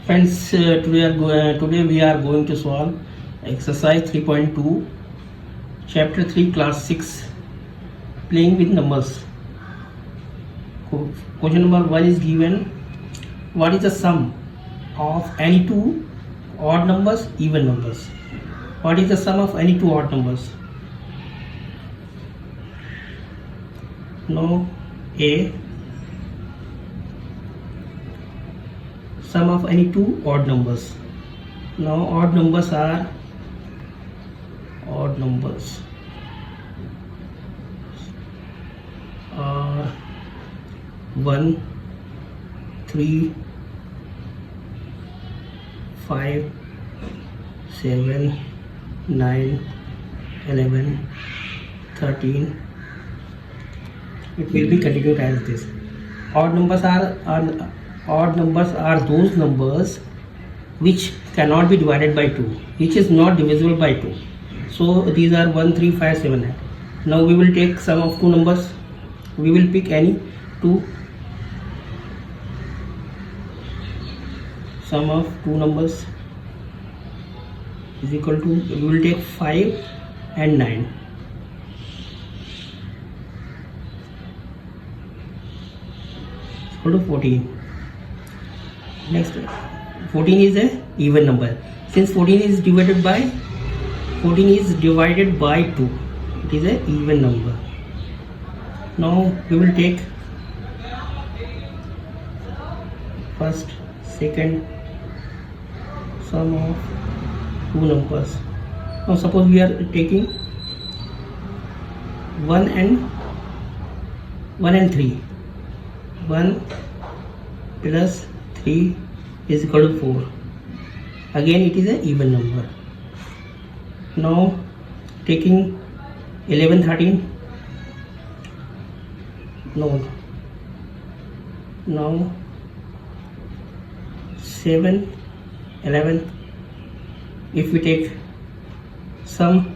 Friends, today we are going to solve exercise 3.2, chapter 3, class 6, playing with numbers. Question number 1 is given. What is the sum of any two odd numbers, even numbers? What is the sum of any two odd numbers? Now A, sum of any two odd numbers. Now odd numbers are 1, 3, 5, 7, 9, 11, 13. It will be continued as this. Odd numbers are those numbers which cannot be divided by 2, which is not divisible by 2. So these are 1, 3, 5, 7, 9. Now we will take sum of two numbers. We will pick any two. Sum of two numbers is equal to, we will take 5 and 9. Equal to 14. Next, 14 is a even number. Since 14 is divided by 2, it is a even number. Now we will take first, second, sum of two numbers. Now suppose we are taking 1 and 3. 1 plus 3 is equal to 4. Again it is a even number. Now taking 11, 13. Now 7, 11. If we take sum,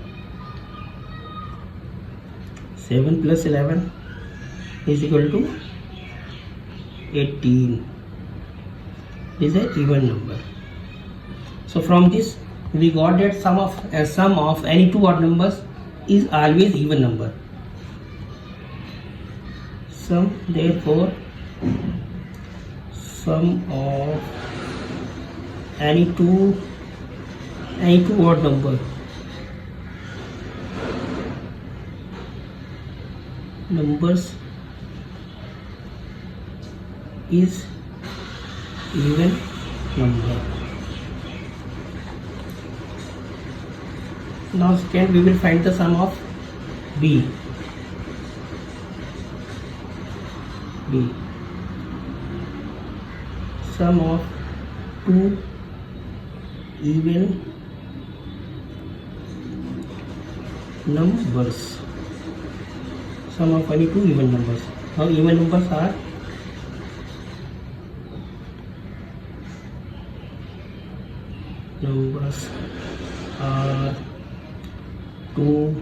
7 plus 11 is equal to 18. This is an even number. So from this we got that sum of any two odd numbers is always even number. Therefore sum of any two odd numbers is even number. Now second, we will find the sum of B. Sum of two even numbers. Sum of any two even numbers. Now even numbers are 2,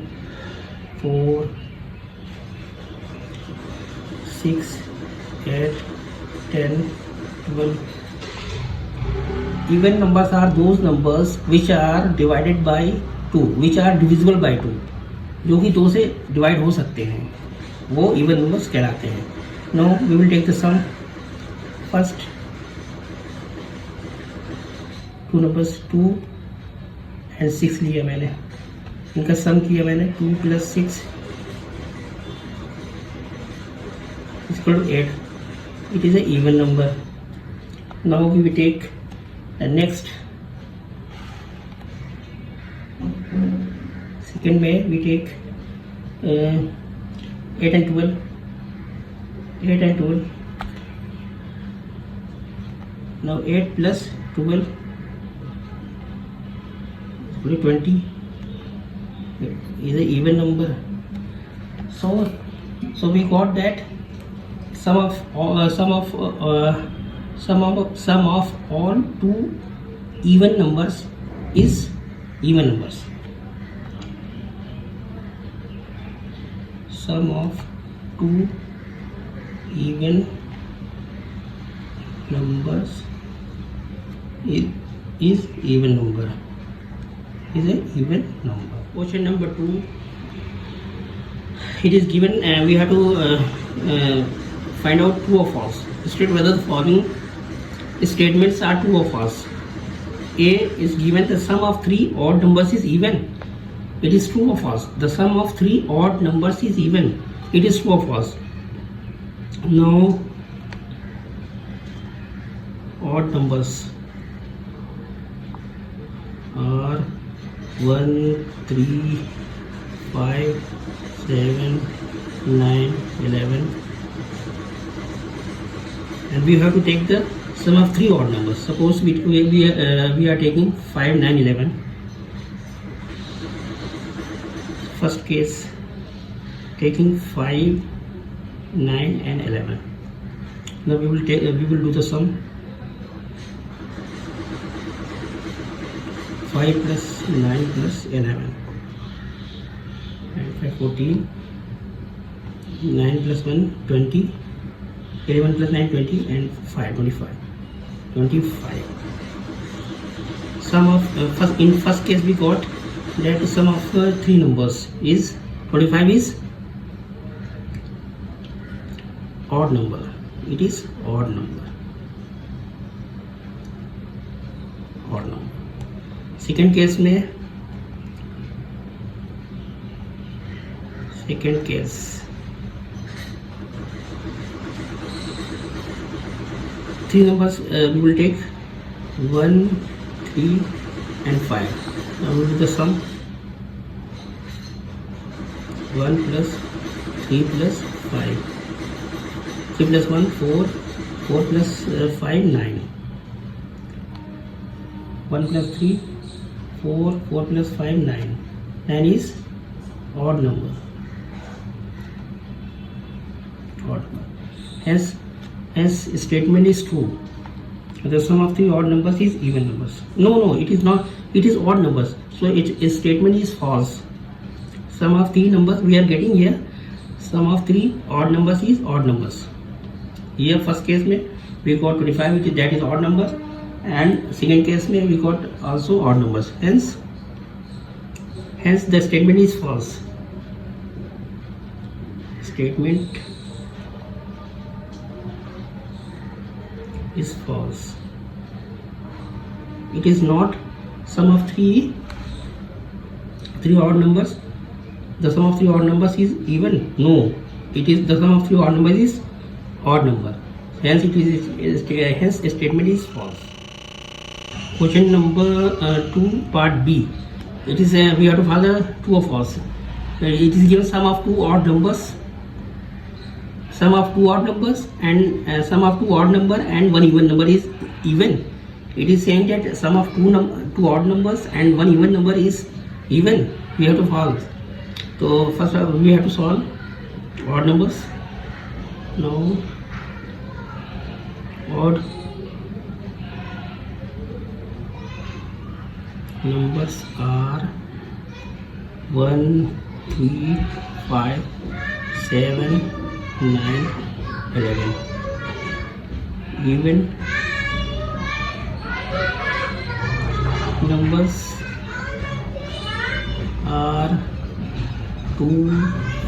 4, 6, 8, 10, 12. Even numbers are those numbers which are divided by 2, which are divisible by 2, जो कि 2 से divide हो सकते हैं, वो even numbers कहलाते हैं. Now we will take the sum. First two numbers 2 and 6 लिया मैंने, इनका सम किया मैंने. 2 plus 6 is equal to 8. It is a even number. Now we will take the next. Second में we take 8 and 12. 8 and 12. Now 8 plus 12 is 20. Is an even number. So we got that sum of all two even numbers is even numbers. Sum of two even numbers is even number, is a even number. Question number 2, it is given, we have to find out true or false. State whether the following statements are true or false. A is given, the sum of 3 odd numbers is even. It is true or false? The sum of 3 odd numbers is even. It is true or false? Now, odd numbers are 1, 3, 5, 7, 9, 11, and we have to take the sum of 3 odd numbers. Suppose we are taking 5, 9, 11. First case, taking 5, 9 and 11. Now we will do the sum. 5 plus 9 plus 11, and 5, 14, 9 plus 1, 20, 11 plus 9, 20, and 5, 25. 25. Sum of in first case we got that the sum of 3 numbers is 25 is odd number. It is odd number. Odd number. Second case में, second case 3 numbers we will take 1, 3 and 5. Now we will do the sum. 1 plus 3 plus 5. 3 plus 1, 4. 4 plus 5, 9. 1 plus 3, 4. 4 plus 5, 9. 9 is odd number. Odd number. Hence statement is true. The sum of 3 odd numbers is even numbers. No, it is not. It is odd numbers. So its statement is false. Sum of 3 numbers we are getting here. Sum of 3 odd numbers is odd numbers. Here first case में we got 25, which is, that is odd number, and second case में we got also odd numbers. Hence the statement is false. Statement is false. It is not sum of 3 odd numbers. The sum of 3 odd numbers is even. No, it is the sum of 3 odd numbers is odd number. Hence hence statement is false. Question number 2, part B. It is we have to find the true or false. It is given sum of 2 odd numbers. Sum of 2 odd numbers and sum of 2 odd number and 1 even number is even. It is saying that sum of 2 odd numbers and 1 even number is even. We have to solve. So first we have to solve odd numbers. Now odd numbers are 1, 3, 5, 7, 9, 11. Even numbers are 2,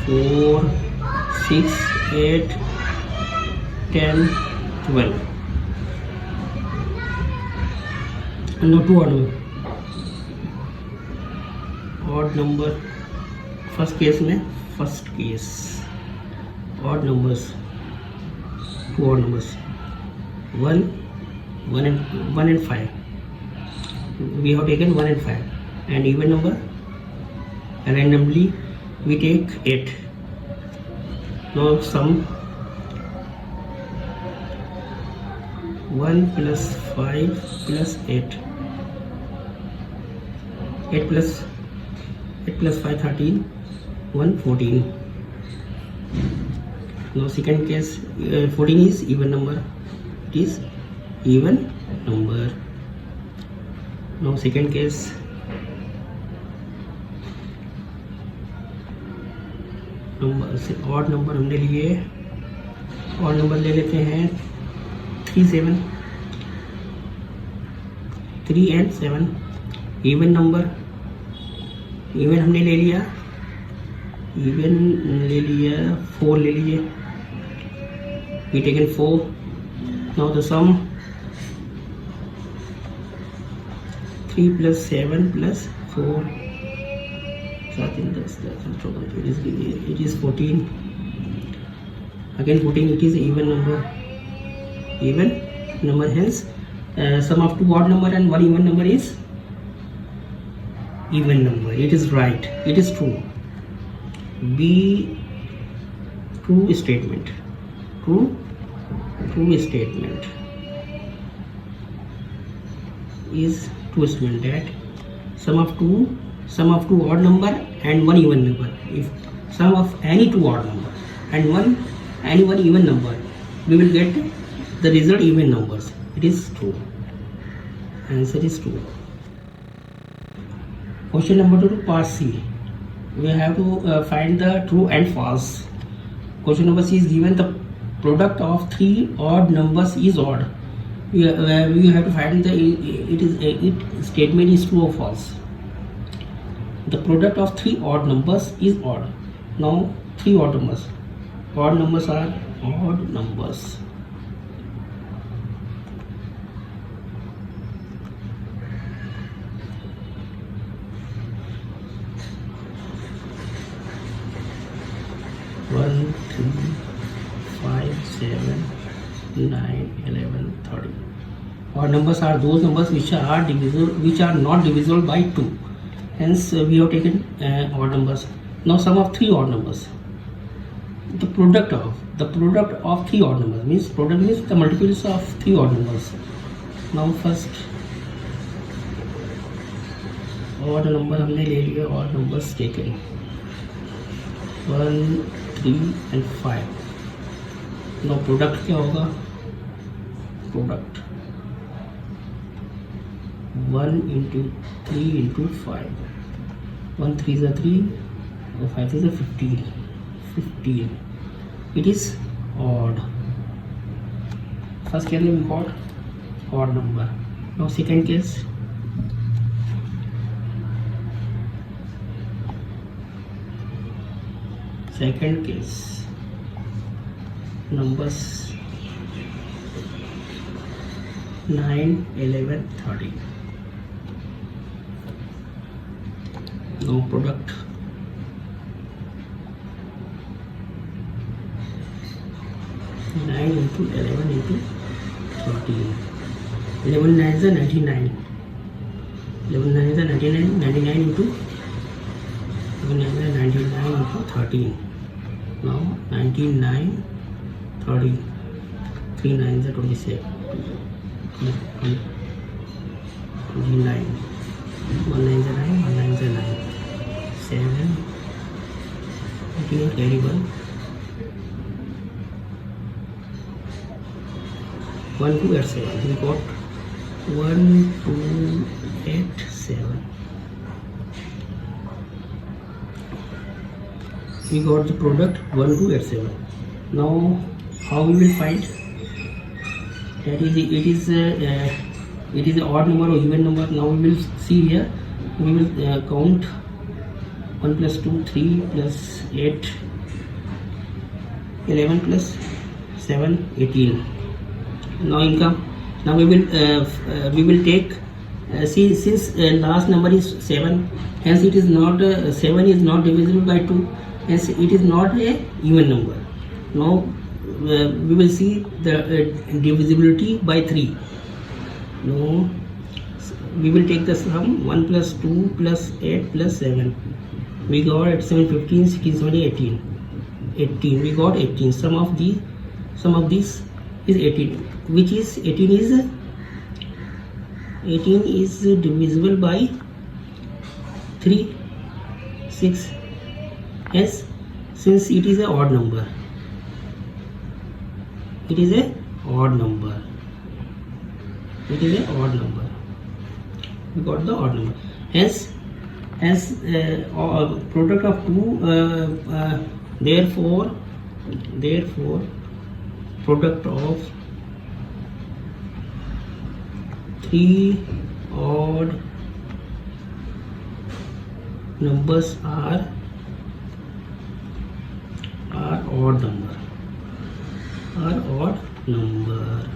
4, 6, 8, 10, 12. No, 2 odd number. First case odd numbers, 2 odd numbers, 1 and 5. We have taken 1 and 5, and even number randomly we take 8. Now sum 1 plus 5 plus 8. 8 plus 5, 13. 1, 14. Now second case 14 is even number. It is even number. Now second case odd number हमने लिए. odd number ले लेते हैं 3, 7, 3 and 7 even number, even हमने ले लिया, even ले लिया, 4 ले लीजिए, we taken 4. Now the sum 3 plus 7 plus 4, it is 14. Again 14, it is even number, hence sum of 2 odd number and 1 even number is even number. It is right, it is true. B, true statement, true statement is true statement that sum of two odd number and 1 even number, if sum of any 2 odd number and one even number, we will get the result even numbers. It is true, answer is true. Question number 2, part C. We have to find the true and false. Question number C is given the product of 3 odd numbers is odd. We have to find the it statement is true or false. The product of 3 odd numbers is odd. Now 3 odd numbers. Odd numbers are odd numbers. One, 2, 5, 7, 9, 11, 30. Odd numbers are those numbers which are not divisible by 2. Hence we have taken odd numbers. Now sum of 3 odd numbers. The product of 3 odd numbers means the multiples of 3 odd numbers. Now first odd number हमने ले लिया, odd numbers taken 1, 3 and 5. Now product क्या होगा? Product 1 into 3 into 5. 1 3 is a 3, 5 is a 15. 15. It is odd. First case we got odd number. Now second case. Second case, numbers 9, 11, 30. Now product 9 into 11 into 13. 11 9 is a 99. 11 9 is a 99. 99 into 99 into 13. Now 99, 30, 3 9s are 27, 29, 1 9 is 9, 1 9 is 9, 7, 18, 81, 1 2 8 7. We got 1 2 8 7. We got the product 1 2 8 7. Now how we will find that it is an odd number or even number? Now we will see here. We will count 1 plus 2 3 plus 8 11 plus 7 18. Now we will take since last number is 7, hence it is not 7 is not divisible by 2. Hence it is not a even number. Now we will see the divisibility by 3. Now we will take the sum 1 plus 2 plus 8 plus 7. We got 7 15 16 17 18. We got 18. Sum of this is 18. Which is 18 is divisible by 3 6. Yes, since it is an odd number. It is an odd number. We got the odd number. Hence product of 2. Therefore product of 3 odd numbers are odd number, are odd number.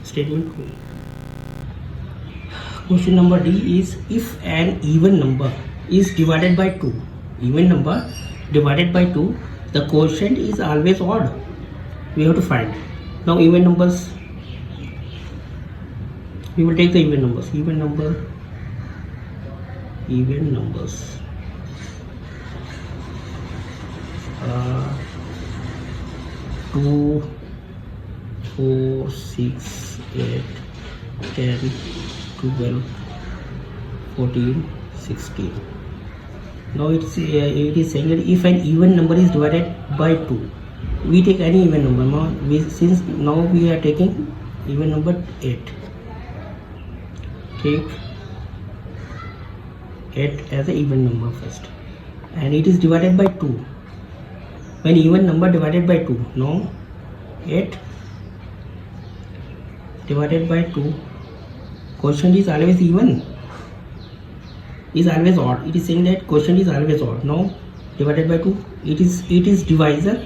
Statement 2. Question number D is, if an even number is divided by 2, even number divided by 2, the quotient is always odd. We have to find. Now even numbers, we will take the even numbers. Even numbers 2, 4, 6, 8, 10, 12, 14, 16. Now it is saying that if an even number is divided by 2, we take any even number. Now since now we are taking even number 8. Take 8 as an even number first, and it is divided by 2. When even number divided by 2, now 8 divided by 2, quotient is always even, is always odd. It is saying that quotient is always odd. Now divided by 2, it is divisor.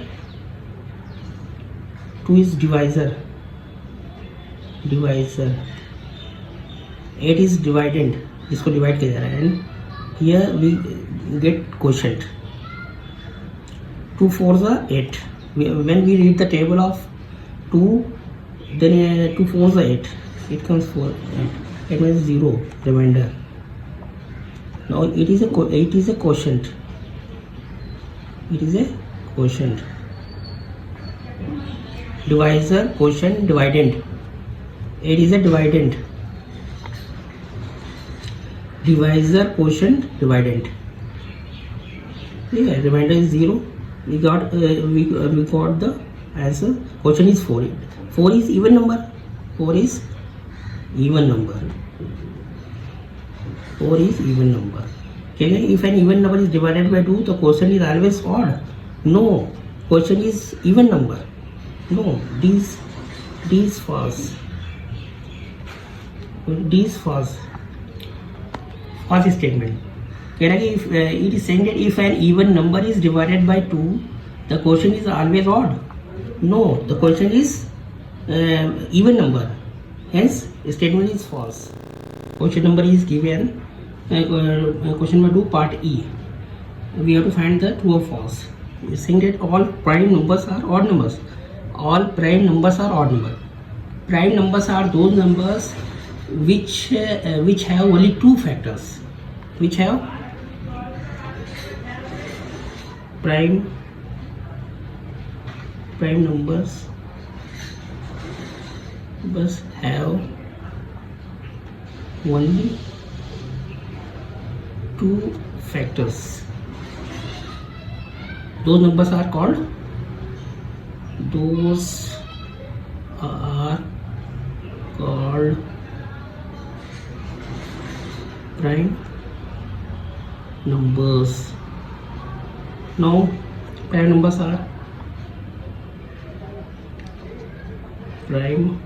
2 is divisor. 8 is dividend, इसको divide किया जा रहा है, and here we get quotient. 2 4s are 8. When we read the table of 2, then 2 4s are 8. It comes 4. It means 0 remainder. Now it is a quotient. It is a quotient. Divisor, quotient, dividend. 8 is a dividend. Divisor, quotient, dividend. Yeah, remainder is 0. We got the answer. Quotient is 4. 4 is even number. 4 is even number. 4 is even number. Okay, if an even number is divided by 2, the quotient is always odd. No, quotient is even number. No, these false. These false. False statement. If it is saying that if an even number is divided by 2, the quotient is always odd. No, the quotient is even number. Hence, statement is false. Question number is given. Question number 2, part E. We have to find the true or false. It is saying that all prime numbers are odd numbers. All prime numbers are odd numbers. Prime numbers are those numbers which have only 2 factors. Which have prime numbers have only 2 factors. Those numbers are called prime numbers. Now prime numbers are prime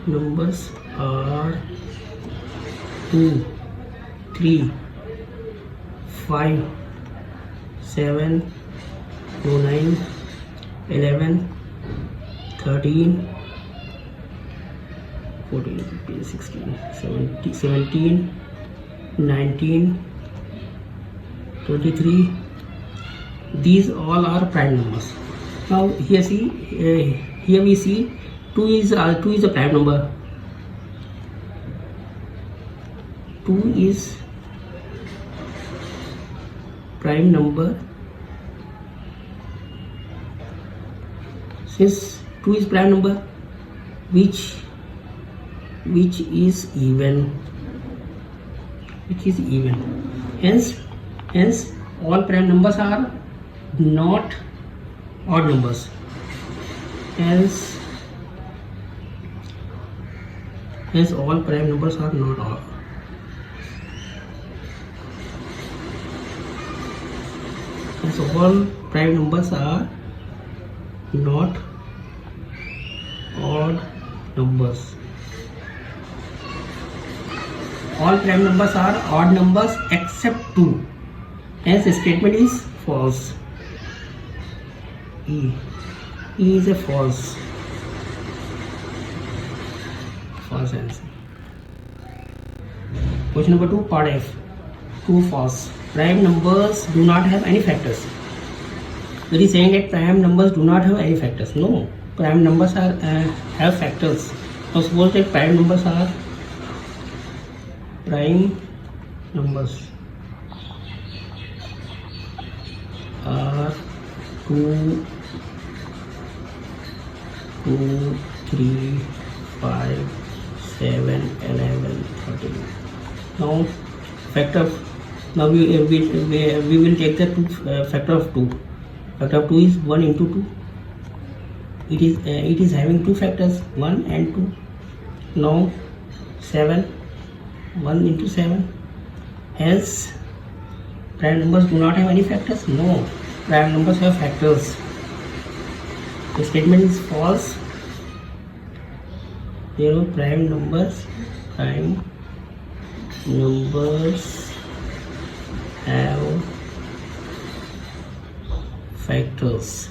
numbers are 2, 3, 5, 7, 9, 11, 13, 14, 15, 16, 17, 19, 23. These all are prime numbers. Now here we see 2 is a prime number. 2 is prime number. Since 2 is prime number, which is even. Hence all prime numbers are not odd numbers. Hence all prime numbers are not odd. Hence all prime numbers are not odd numbers. All prime numbers are odd numbers except 2. Hence statement is false. E is a false answer. Question number 2, part F. True, false. Prime numbers do not have any factors. It is saying that prime numbers do not have any factors. No, prime numbers have factors. Now suppose that prime numbers are 2, 3, 5, 7, 11, 13. Now factor. Now we will take the factor of 2. Factor of 2 is 1 into 2. It is having 2 factors, 1 and 2. Now 7, 1 into 7. Hence prime numbers do not have any factors. No, prime numbers have factors. The statement is false. There are prime numbers have factors.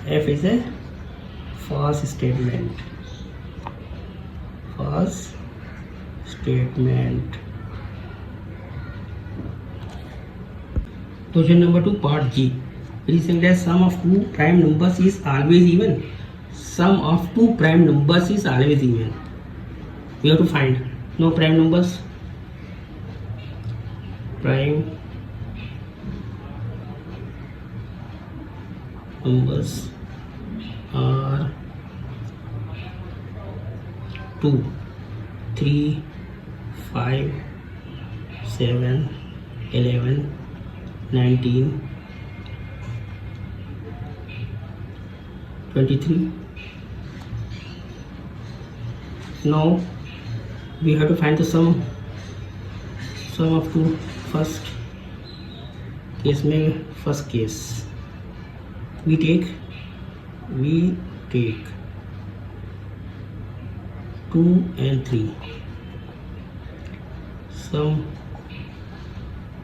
F is a false statement. Question number 2, part G. It is saying that sum of 2 prime numbers is always even. Sum of 2 prime numbers is always even. We have to find. No prime numbers. Prime numbers are 2, 3, 5, 7, 11, 19, 23. Now we have to find the sum of 2. First case we take 2 and 3. Sum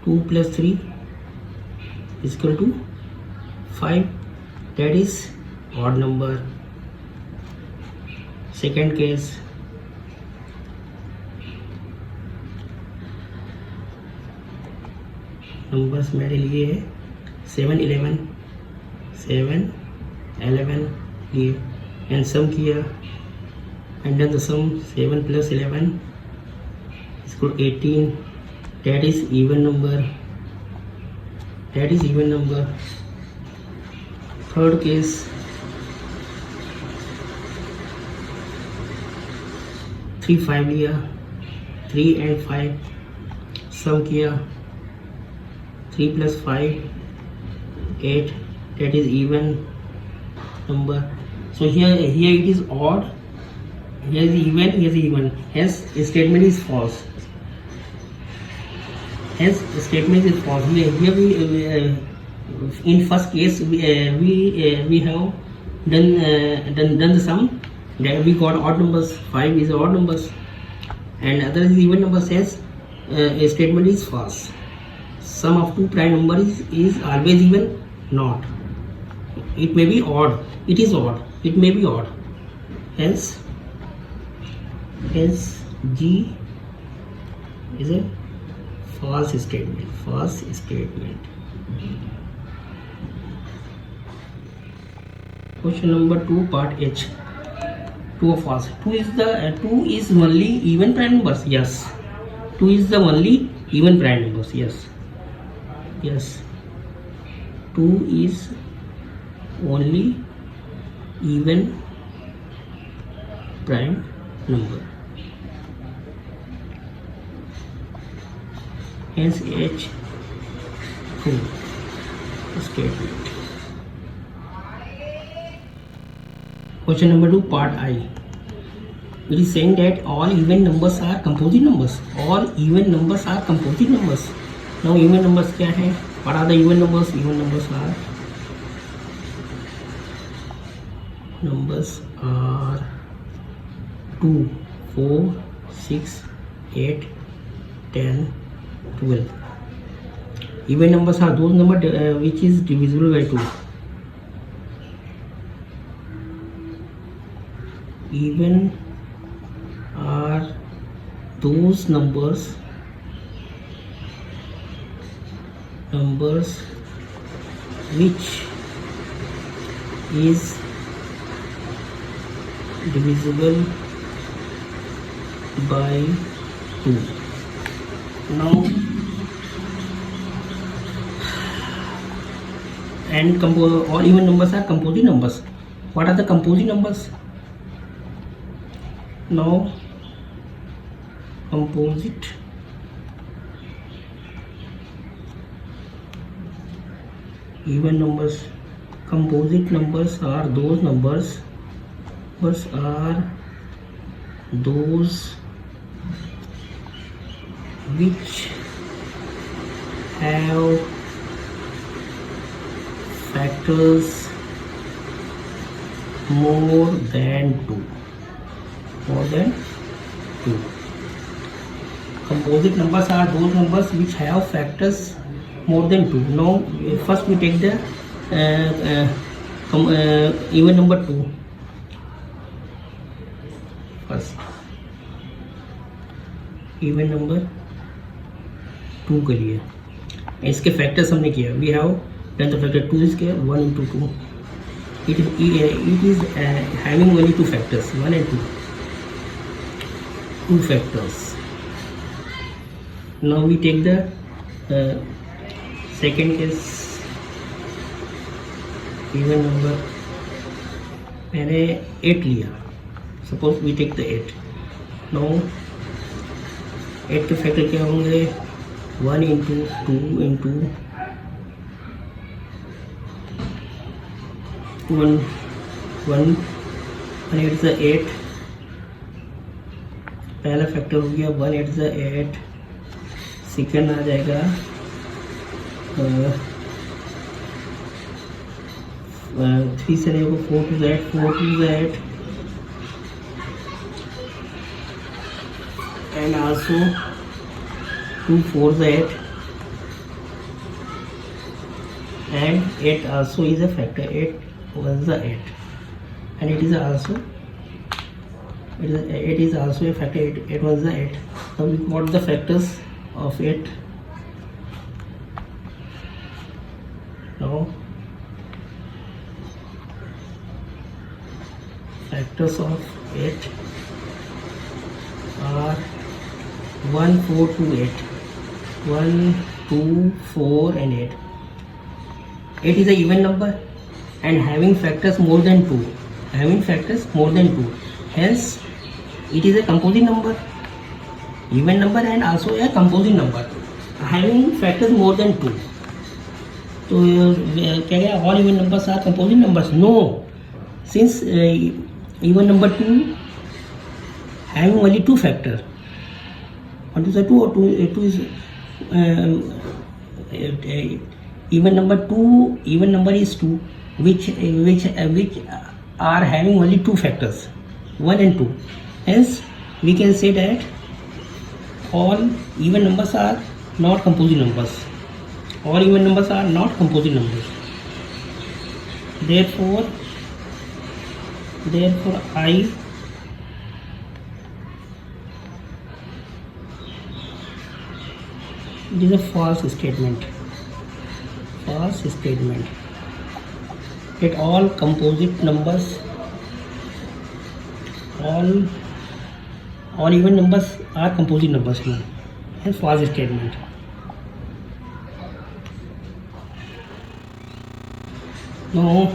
2 plus 3 is equal to 5. That is odd number. Second case, numbers मेरे लिए है 7, 11 लिए and sum किया and done the sum 7 plus 11 is equal to 18. That is even number. Third case, 3, 5 लिया, 3 and 5 सम किया, 3 plus 5 8. That is even number. So here it is odd, here is even, hence statement is false. Here we in first case we have done the sum, that we got odd numbers. 5 is odd numbers and other is even numbers. Hence statement is false. Sum of 2 prime numbers is always even. Not. It may be odd. It is odd. It may be odd. Hence G is a false statement. Question number 2, part H. True or false? 2 is only even prime numbers. Yes. 2 is the only even prime numbers. Yes. 2 is only even prime number. Hence H true statement. Question number 2, part I. It is saying that all even numbers are composite numbers. Now even numbers क्या है? What are the even numbers? Even numbers are numbers are 2, 4, 6, 8, 10, 12. Even numbers are those numbers which is divisible by 2. Even are those numbers which is divisible by 2. Now and all even numbers are composite numbers. What are the composite numbers? Now composite even numbers. Composite numbers are those numbers which have factors more than 2. Composite numbers are those numbers which have factors more than 2. Now first we take the even number 2 first. even number 2 के लिए इसके factors हमने किया. We have done the factor 2 is 1 into 2. It is having only 2 factors, 1 and 2. 2 factors. Now we take the second case. Even number मैंने 8 लिया. Suppose we take the 8. Now 8 के factor क्या होंगे? 1 into 2 into 1 8 is 8. पहला factor हो गया 1 8 is 8. Second आ जाएगा 3 से लेकर 4 to z, 4 to z, and also 2 4 z, and 8 also is a factor. 8 was the 8, and it is also a factor. 8 was the 8. So we got the factors of 8. Now factors of 8 are 1 4 2 8. 1 2 4 and 8. 8 is a even number and having factors more than 2. Hence it is a composite number. Even number and also a composite number having factors more than 2. तो क्या क्या all even numbers are composite numbers? No, since even number 2 having only 2 factors. 1 is a 2 or 2 is even number 2. Even number is 2 which are having only 2 factors, 1 and 2. Hence we can say that all even numbers are not composite numbers. All even numbers are not composite numbers. Therefore I it is a false statement. That all composite numbers, all even numbers are composite numbers. No, hence false statement. Now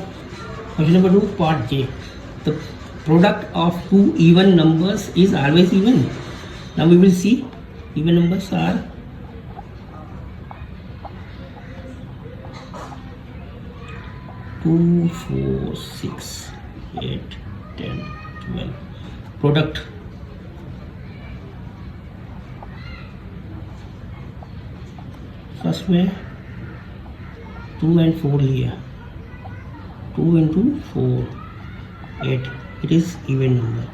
question number 2, part J. The product of 2 even numbers is always even. Now we will see even numbers are 2 4 6 8 10 12. Product first में 2 and 4 लिया. 2 into 4 8, it is even number,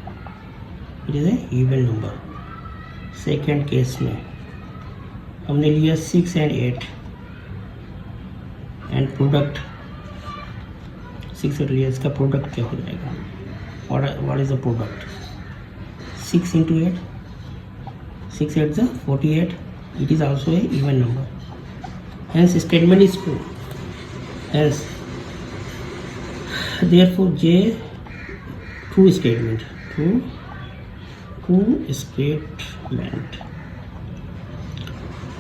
it is a even number. Second case में हमने लिया 6 and 8 and product 6 और लिया, इसका product क्या हो जाएगा, what is the product, 6 into 8, 6 8 is 48, it is also a even number, hence statement is true, hence therefore J true statement, true statement.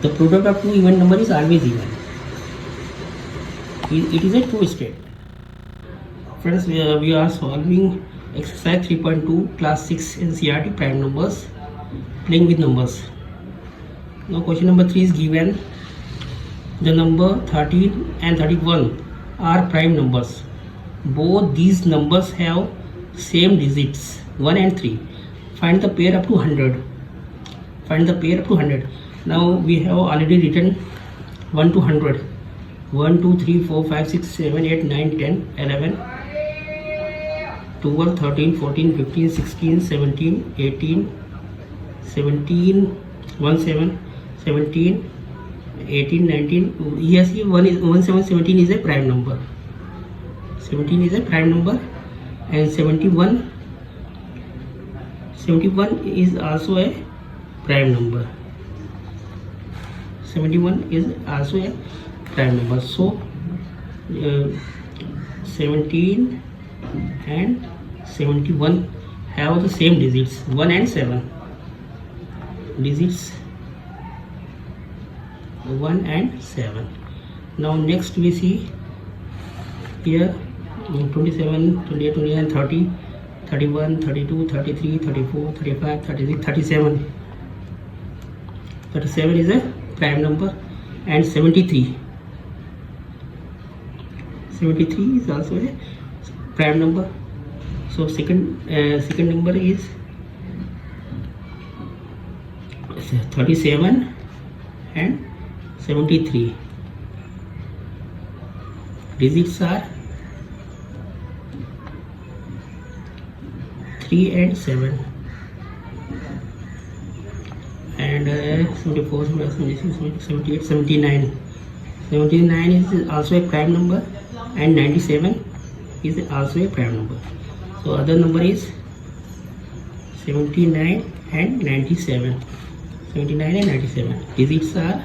The product of two even number is always even. It is a true statement. Friends, we are solving exercise 3.2 class 6 NCERT prime numbers, playing with numbers. Now question number 3 is given. The number 13 and 31 are prime numbers. Both these numbers have same digits 1 and 3. Find the pair up to 100. Find the pair up to 100. Now we have already written 1 to 100. 1 2 3 4 5 6 7 8 9 10 11 12 13 14 15 16 17 18 17 1 7 17 18 19. Yes, 1 7 17 is a prime number. 17 is a prime number, and 71 is also a prime number. 71 is also a prime number. So 17 and 71 have the same digits 1 and 7. Digits 1 and 7. Now next we see here 27, 28, 29, 30, 31, 32, 33, 34, 35, 36, 37. 37 is a prime number, and 73. 73 is also a prime number. So second number is 37 and 73. Digits are 3 and 7, and 74, 76, 78, 79. 79 is also a prime number, and 97 is also a prime number. So other number is 79 and 97. 79 and 97. Digits are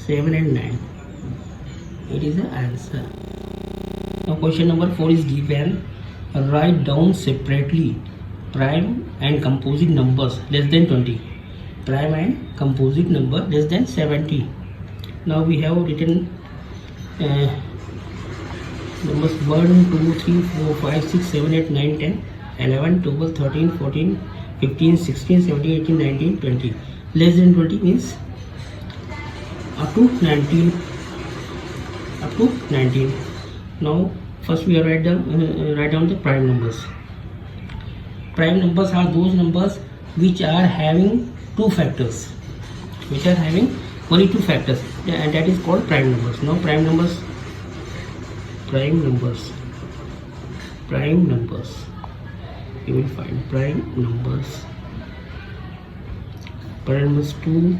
7 and 9. It is the answer. Now question number 4 is given. Write down separately prime and composite numbers less than 20. Prime and composite number less than 70. Now we have written numbers 1, 2, 3, 4, 5, 6, 7, 8, 9, 10, 11, 12, 13, 14, 15, 16, 17, 18, 19, 20. Less than 20 means up to 19. Up to 19. Now first we write down the prime numbers. Prime numbers are those numbers which are having two factors. Which are having only two factors, and that is called prime numbers. Now prime numbers. You will find prime numbers. Prime numbers 2,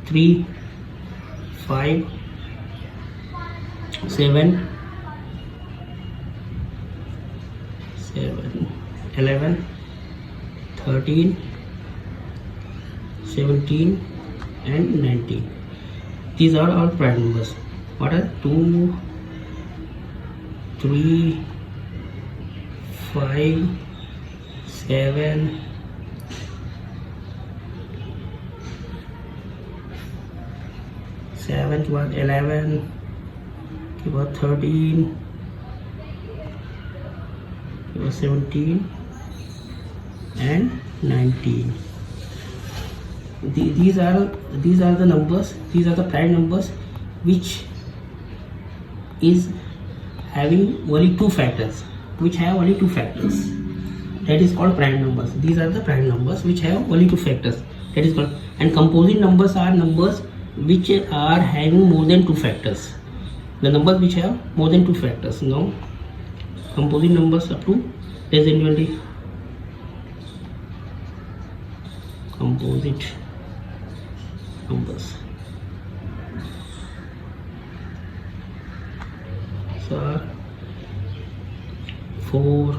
3, 5, 7, 11, 13, 17 and 19. These are all prime numbers. What are 2, 3, 5, 7, 11, 13, 17 and 19. These are the numbers. These are the prime numbers which is having only two factors. Which have only two factors. That is called prime numbers. These are the prime numbers which have only two factors. That is called. And composite numbers are numbers which are having more than two factors. The numbers which have more than 2 factors. Now composite numbers up to less than 20. Composite numbers. So 4,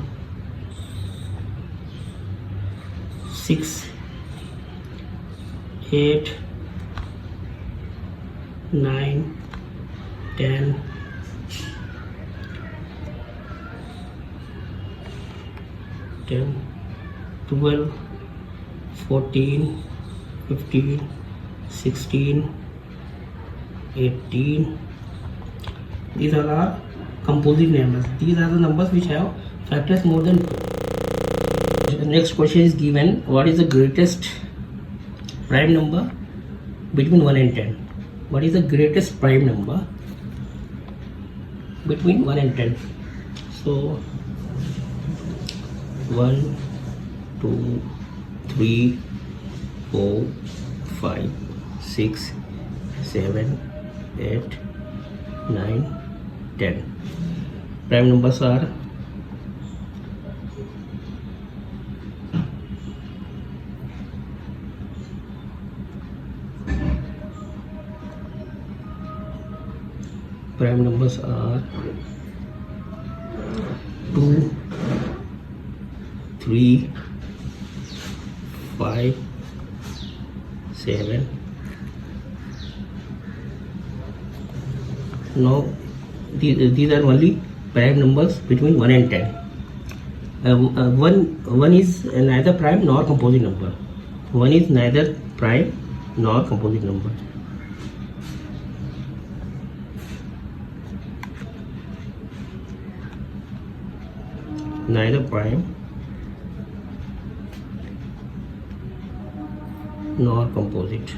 6, 8, 9, 10, 12, 14, 15, 16, 18. These are our composite numbers. These are the numbers which have factors more than 2. The next question is given, what is the greatest prime number between 1 and 10? What is the greatest prime number between 1 and 10? So 1, 2, 3, 4, 5, 6, 7, 8, 9, 10. Prime numbers are prime numbers are 2, 3, 5, 7. Now these are only prime numbers between 1 and 10. 1 is neither prime nor composite number. 1 is neither prime nor composite number. Neither prime nor composite.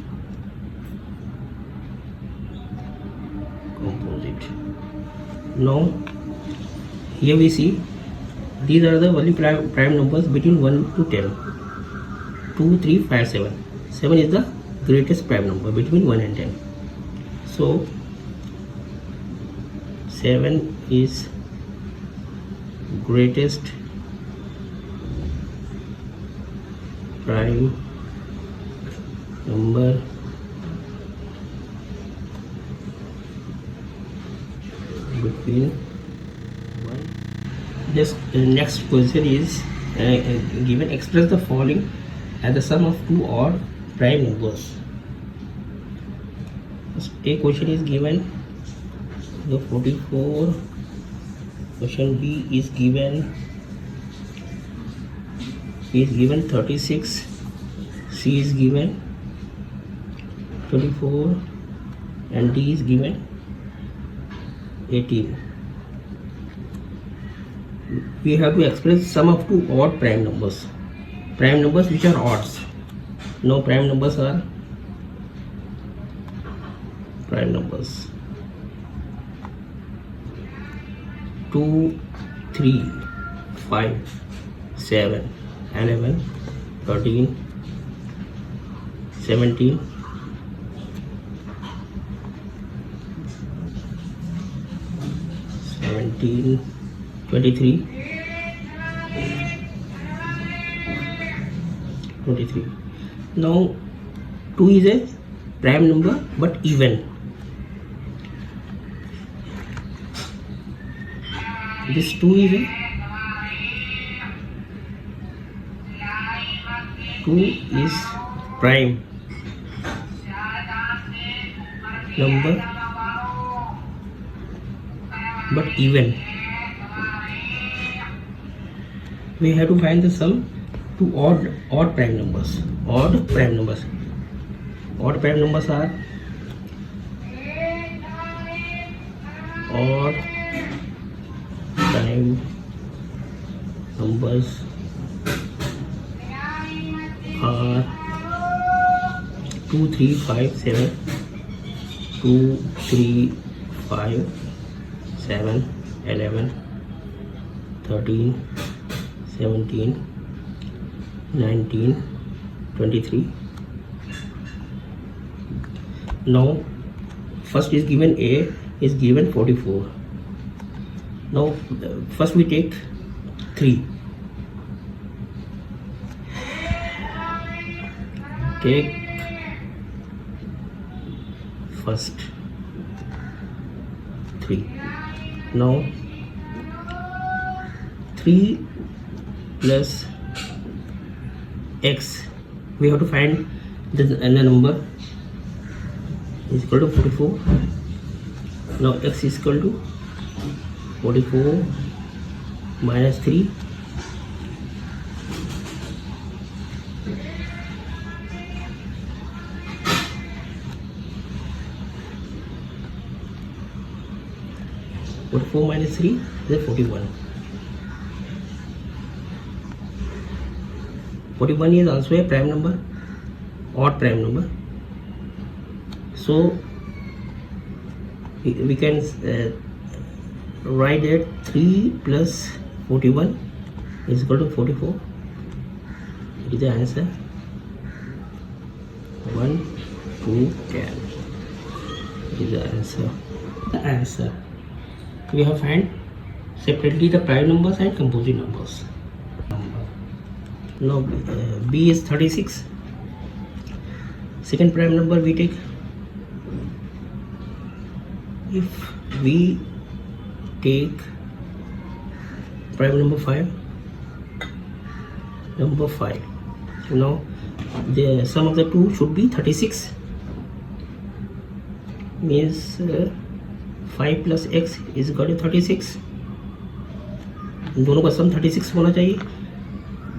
Now here we see these are the only prime numbers between 1 to 10. 2, 3, 5, 7. 7 is the greatest prime number between 1 and 10. So 7 is greatest prime number between 1. This next question is given, express the following as the sum of 2 odd prime numbers. A question is given the 44. Question B is given 36. C is given 24 and D is given 18. We have to express sum of 2 odd prime numbers which are odds. Now prime numbers are prime numbers 2, 3, 5, 7, 11, 13, 17, 23. Now 2 is a prime number but even. This 2 is a 2 is prime number but even. We have to find the sum to odd prime numbers. Odd prime numbers are odd prime numbers are are 2, 3, 5, 7, 2, 3, 5, 7, 11, 13, 17, 19, 23. Now first is given A is given 44. Now first we take 3. Take first 3. Now 3 plus x, we have to find the number is equal to 44. Now x is equal to 44 minus 3. But 4 minus 3 is 41. 41 is also a prime number, odd prime number. So we can write that 3 plus 41 is equal to 44. It is the answer. 1, 2, 10. It is the answer. The answer. We have found separately the prime numbers and composite numbers. Now B is 36. Second prime number we take. If we take prime number 5, now the sum of the two should be 36. Means 5 plus x is equal to 36. दोनों का सम 36 होना चाहिए.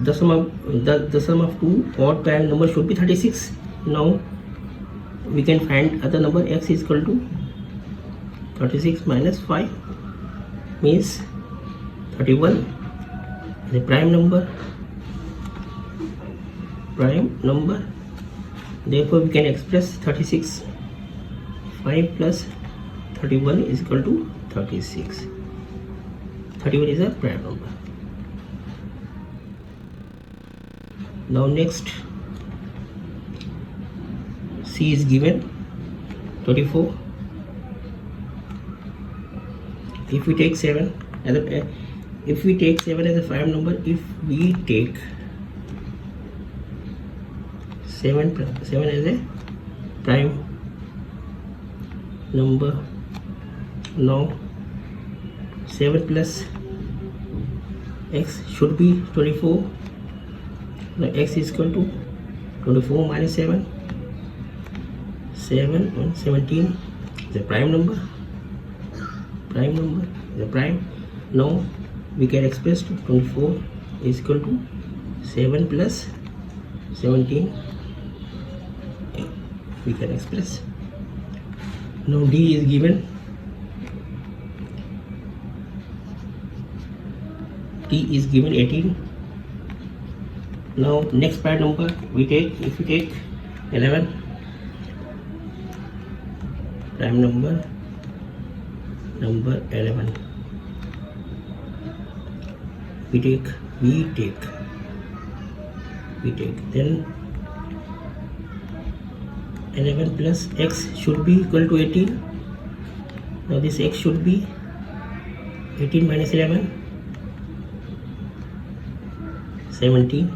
The sum of two odd prime numbers should be 36. Now we can find other number. X is equal to 36 minus 5 means 31. The prime number. Therefore we can express 36. 5 plus 31 is equal to 36. 31 is a prime number. Now next, C is given 24. If we take 7 as a prime number, if we take 7 as a prime number, now 7 plus x should be 24. Now x is equal to 24 minus 7 and 17. The prime number the prime. Now we can express 24 is equal to 7 plus 17. We can express. Now D is given. T is given 18. Now next prime number we take. If we take 11, prime number 11, we take then 11 plus x should be equal to 18. Now this x should be 18 minus 11, 17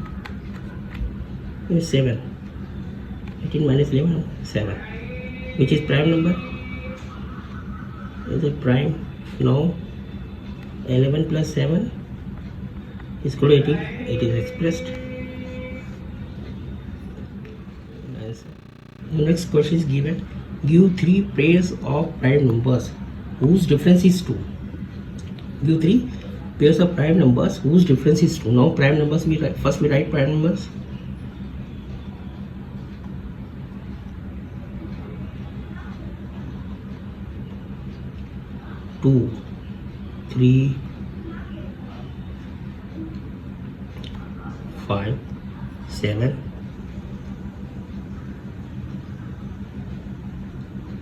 is 7. 18 minus 11, 7, which is prime number. Is a prime. Now 11 plus 7 is equal to 18. It is expressed. The next question is given. Give 3 pairs of prime numbers whose difference is 2. Give 3 pairs of prime numbers whose difference is 2. Now prime numbers we write. First we write prime numbers. Two, 3, 5, 7,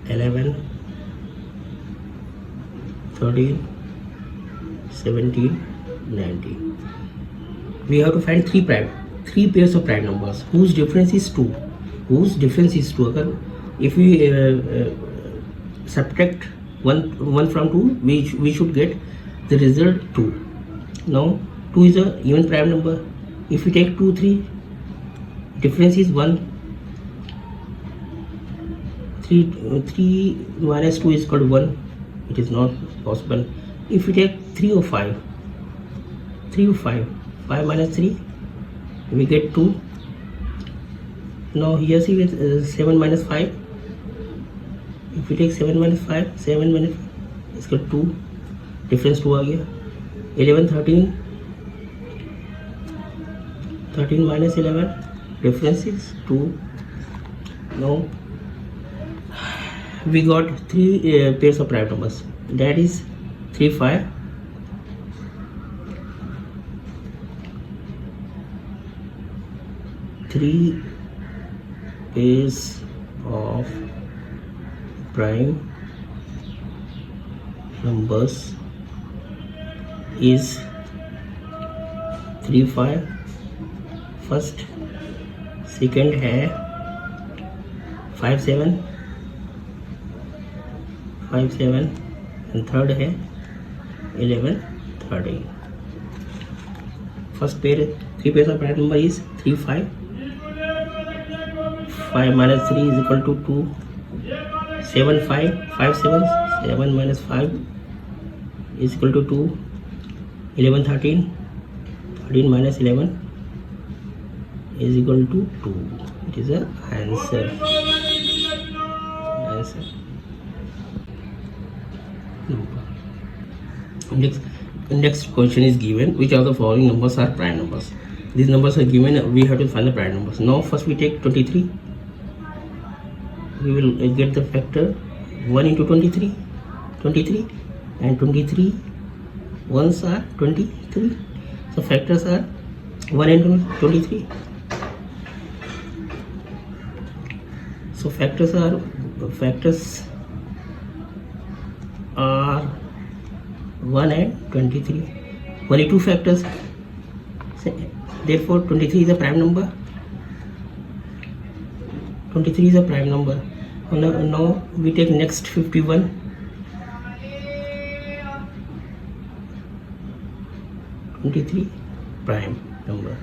11, 13, 17, 19. We have to find 3 pairs of prime numbers whose difference is 2. If we subtract 1 from 2, we should get the result 2. Now 2 is a even prime number. If we take 2 3, difference is 1. 3 minus 2 is equal to 1. It is not possible. If we take 3 or 5, 5 minus 3, we get 2. Now here see with 7 minus 5. If we take 7 minus 5, 7 minus 5 is equal to 2. Difference 2 आ गया. 11 13, 13 minus 11, difference is 2. Now we got 3 pairs of prime numbers. That is 3 5, 3 pairs of prime numbers is 3 5. First, second है 5 7 and third है 11 13. First pair 3 pairs of prime number is 3 5. 5 minus 3 is equal to 2. 7 5, 5 7, 7 minus 5 is equal to 2. 11 13, 13 minus 11 is equal to 2. It is a answer. Next question is given, which of the following numbers are prime numbers? These numbers are given, we have to find the prime numbers. Now first we take 23. We will get the factor 1 into 23, and 23 ones are 23. So factors are 1 into 23. So factors are 1 and 23. Only two factors. Therefore 23 is a prime number. 23 is a prime number. Now we take next 51. 23 prime number.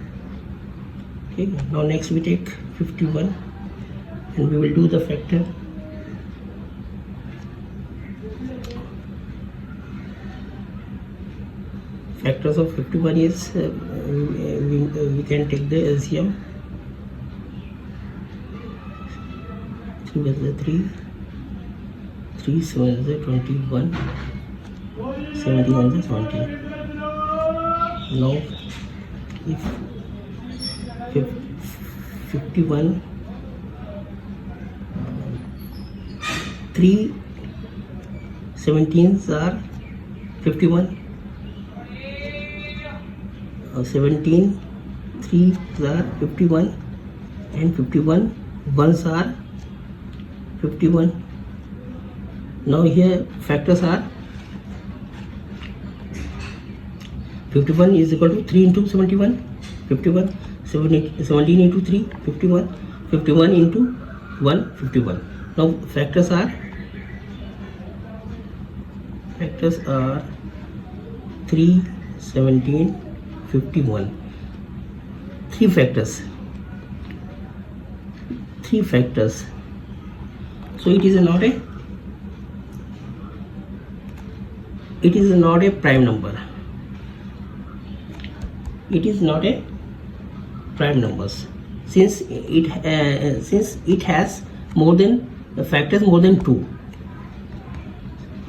Okay. Now next we take 51 and we will do the factor. Factors of 51 is we can take the LCM. 3 is 3, 3 7 is 21, 71 is 20. Now if 51, 3 17s are 51, 17 3s are 51, and 51 ones are 51. Now here factors are 51 is equal to 3 into 71, 51, 17 into 3, 51, 51 into 1, 51. Now factors are 3, 17, 51. Three factors. So it is not a prime number. It is not a prime numbers since it has more than the factors more than 2.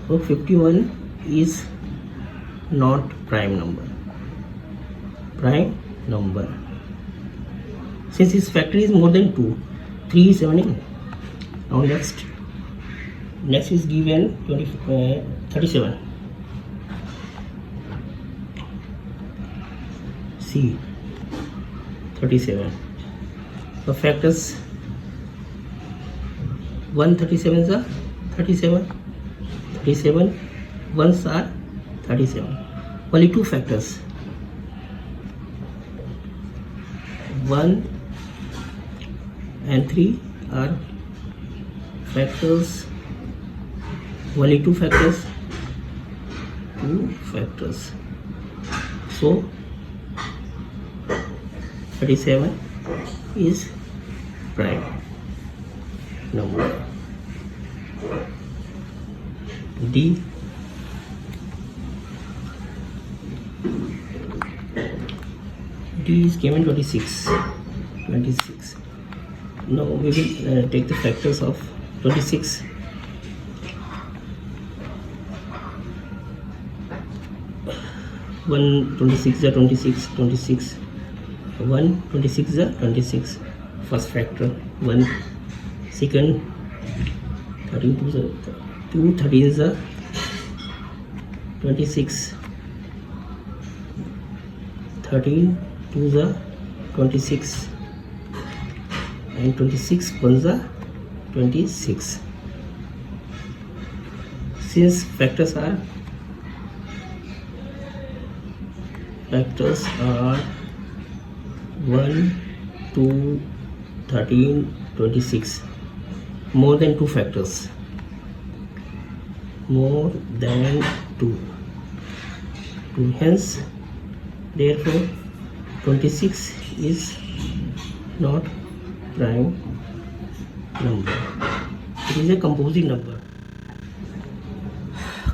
So 51 is not prime number. Since its factor is more than 2, 3 is 17. Now next is given 37. C 37. The factors 137s are 37, 37 ones are 37. Only two factors, 1 and 3 are factors only two factors, so 37 is prime number. D. D is given 26. Now we will take the factors of 26. 1 26 are 26. 1 26 are 26. First factor 1. Second 13 2 13 are 26. 13 2s are 26 and 26 1s are 26. Since factors are 1 2 13 26, more than two factors, hence therefore 26 is not prime number, it is a composite number.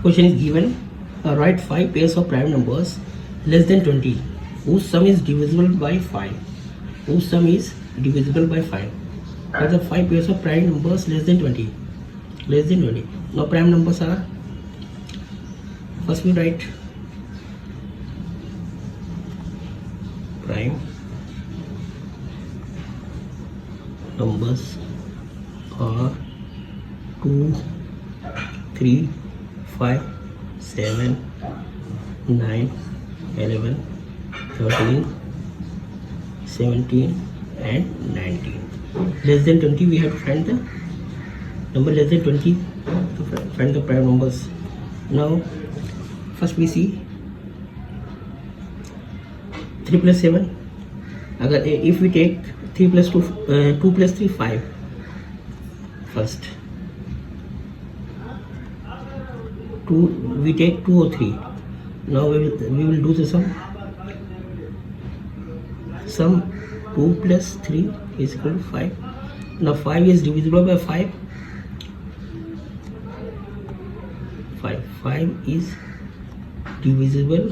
Question is given, write 5 pairs of prime numbers less than 20 whose sum is divisible by 5. Are the 5 pairs of prime numbers less than 20? Now prime numbers are, first we write prime numbers are 2 3 5 7 9 11 13 17 and 19. Less than 20 we have to find the number less than 20 to find the prime numbers. Now first we see 3 plus 7. If we take 3 plus 2 2 plus 3 5 first, 2 we take 2 or 3. Now we will do the sum 2 plus 3 is equal to 5. Now 5 is divisible by 5. 5 is divisible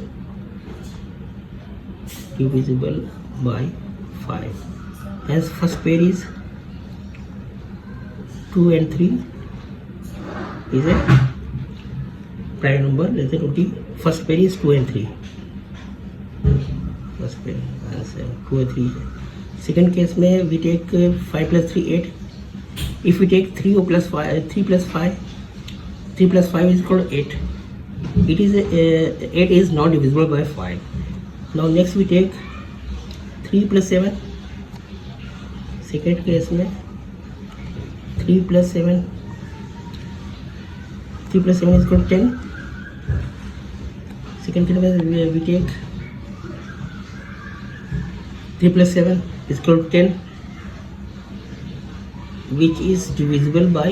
by 5. Hence first pair is 2 and 3 is a prime number less than 20. First pair is 2 and 3. First pair answer 2 and 3. Second case में we take 5 plus 3 8. If we take 3 plus 5 3 plus 5 is equal to 8. It is 8 is not divisible by 5. Now next we take 3 plus 7. Second case में 3 plus 7 is equal to 10. Second case में we take 3 plus 7 is equal to 10, which is divisible by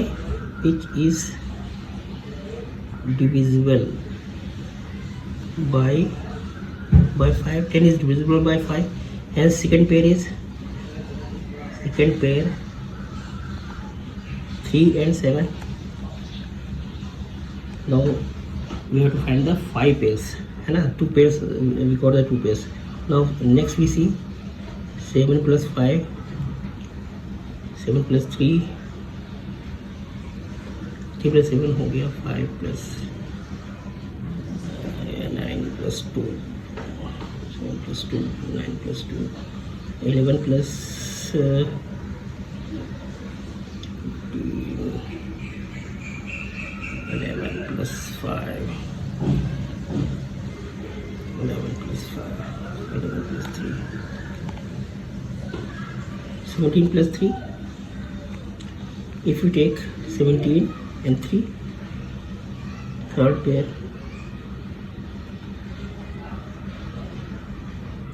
5. 10 is divisible by 5. Hence second pair 3 and 7. Now we have to find the 5 pairs, है ना? 2 pairs we got the 2 pairs. Now next we see 7 plus 5, 7 plus 3, 3 plus 7 हो गया 5 plus 9 plus 2, 7 plus 2, 9 plus 2, 11 plus 11 plus 5, 11 plus 5, 11 plus 3, 17 plus 3. If you take 17 and 3, third pair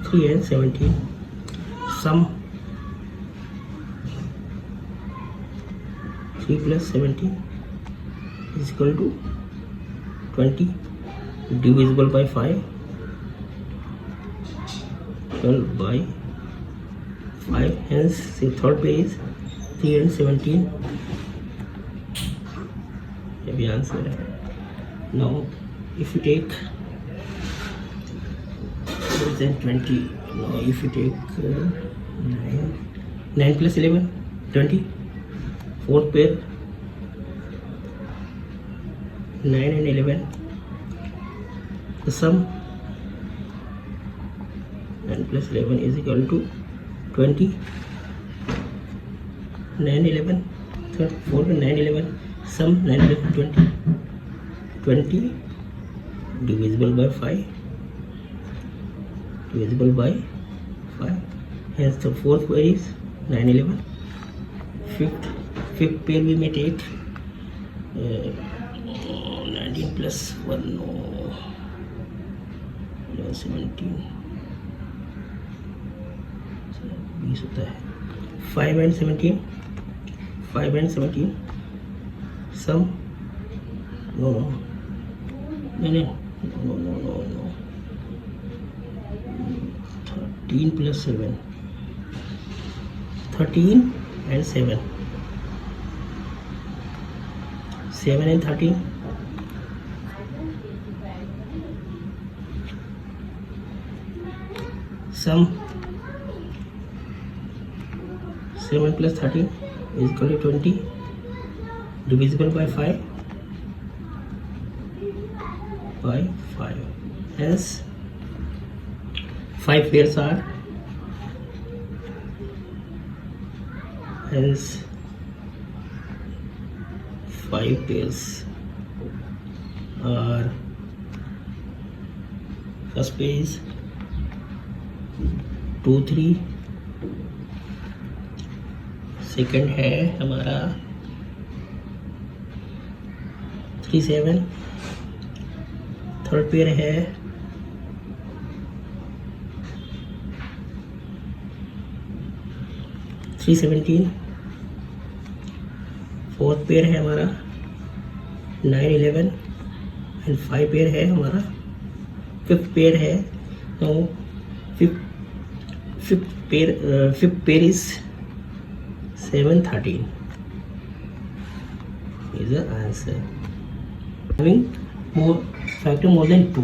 3 and 17, sum 3 plus 17 is equal to 20 divisible by 5, 12 by 5, hence the third pair is 3 and 17. The answer. Now if you take more than 20, now if you take 9 plus 11, 20, fourth pair 9 and 11, the sum 9 plus 11 is equal to 20, 9 11, 4 9 11, sum 9 11 20, 20 divisible by 5, divisible by 5, hence the fourth pair is 9 11. Fifth pair we may take 19 plus 1, no, 17, 20 होता है, 5 and 17, 5 and 17, sum, no, 13 plus 7, 13 and 7, 7 and 13, sum 7 plus 13 is equal to 20 divisible by 5, hence 5 pairs are, hence 5 pairs are, first pair is 2 3, second है हमारा 3 7, third pair है 3 17, fourth pair है हमारा 9 11 and 5 pair है हमारा, fifth pair है, तो fifth pair is 7 13 is the answer. Having more factor more than 2.